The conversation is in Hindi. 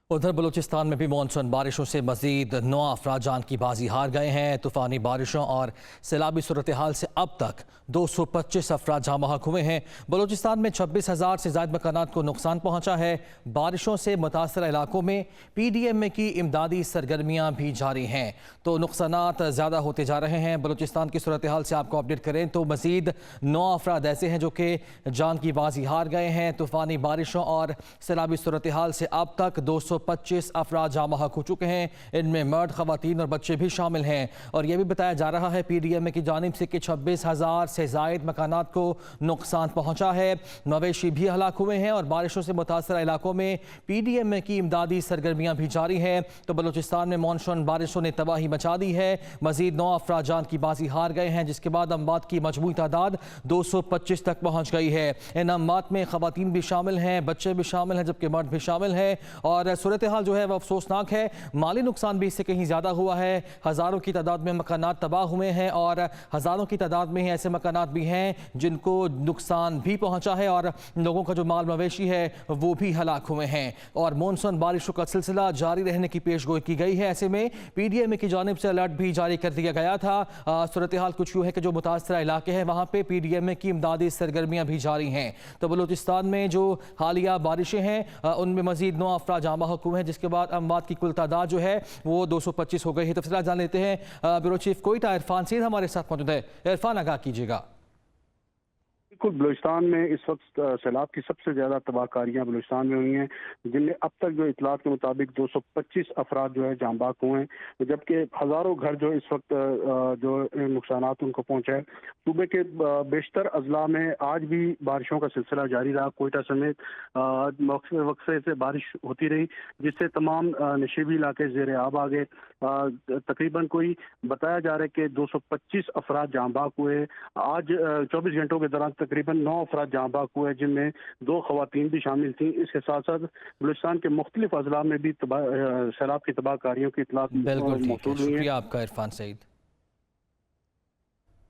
उधर बलूचिस्तान में भी मानसून बारिशों से मजीद 9 अफराद जान की बाजी हार गए हैं। तूफ़ानी बारिशों और सैलाबी सूरत हाल से अब तक 225 अफराद जहाँ बहक हुए हैं। बलूचिस्तान में 26,000 से ज़ायद मकानात को नुकसान पहुँचा है। बारिशों से मुतासर इलाकों में PDM की इमदादी सरगर्मियाँ भी जारी हैं, तो नुकसानात ज़्यादा होते जा रहे हैं। बलूचिस्तान की सूरत हाल से आपको अपडेट करें तो मजीद 9 अफराद ऐसे हैं जो कि जान की बाजी हार गए हैं। तूफ़ानी बारिशों और सैलाबी सूरत हाल से अब तक 225 अफराद जहाँ बहक हो चुके हैं। इनमें मर्द, ख़वातीन और बच्चे भी शामिल हैं। और यह भी बताया जा रहा है PDM की जानिब से कि 26,000 से ज़ायद मकानात को नुकसान पहुँचा है। मवेशी भी हलाक हुए हैं और बारिशों से मुतासर इलाकों में PDM की इमदादी सरगर्मियाँ भी जारी हैं। तो बलूचिस्तान में मानसून बारिशों ने तबाही मचा दी है। मजीद 9 अफराद जान की बाजी हार गए हैं, जिसके बाद अमवात की मजमूई तादाद 225 तक पहुँच गई है। इन अमवात में ख़वातीन भी शामिल हैं, बच्चे भी शामिल हैं, जबकि मर्द भी शामिल हैं। और सूरत हाल जो है वह अफसोसनाक है। माली नुकसान भी इससे कहीं ज़्यादा हुआ है। हज़ारों की तादाद में मकानात तबाह हुए हैं और हज़ारों की तादाद में ही ऐसे मकानात भी हैं जिनको नुकसान भी पहुंचा है और लोगों का जो माल मवेशी है वो भी हलाक हुए हैं। और मानसून बारिशों का सिलसिला जारी रहने की पेशगोई की गई है। ऐसे में PDM की जानिब से अलर्ट भी जारी कर दिया गया था। सूरत हाल कुछ यूँ है कि जो मुतासर इलाके हैं वहाँ पर PDM की इमदादी सरगर्मियाँ भी जारी हैं। तो बलूचिस्तान में जो हालिया बारिशें हैं उनमें मजीद 9 अफराद जाँ बहक हुए हैं, जिसके बाद अमवात की कुल तादाद जो है वो 225 हो गई है। तफसीलात जान लेते हैं। ब्यूरो चीफ कोयटा इरफान सईद हमारे साथ मौजूद है। इरफान, आगाह कीजिएगा। बिल्कुल, बलूचिस्तान में इस वक्त सैलाब की सबसे ज़्यादा तबाहकारियाँ बलूचिस्तान में हुई हैं, जिनमें अब तक जो इतलात के मुताबिक 225 अफराद जो है जाँ बहक हुए हैं, जबकि हज़ारों घर जो इस वक्त जो नुकसानात उनको पहुँचे हैं। सूबे के बेशतर अजला में आज भी बारिशों का सिलसिला जारी रहा। कोयटा समेत वक्फे से बारिश होती रही, जिससे तमाम नशीबी इलाके ज़ेर आब आ गए। तकरीबन कोई बताया जा रहा है कि 225 अफराद जाँ बहक हुए। आज 24 घंटों के दौरान तकरीबन 9 अफराद जाँ बहक हुए, जिनमें 2 ख़वातीन भी शामिल थीं। इसके साथ साथ बलूचिस्तान के मुख्तलिफ अजला में भी सैलाब की तबाहकारियों की इतलात बिल्कुल ठीक है, मौसूल हुई हैं। शुक्रिया आपका इरफान सईद।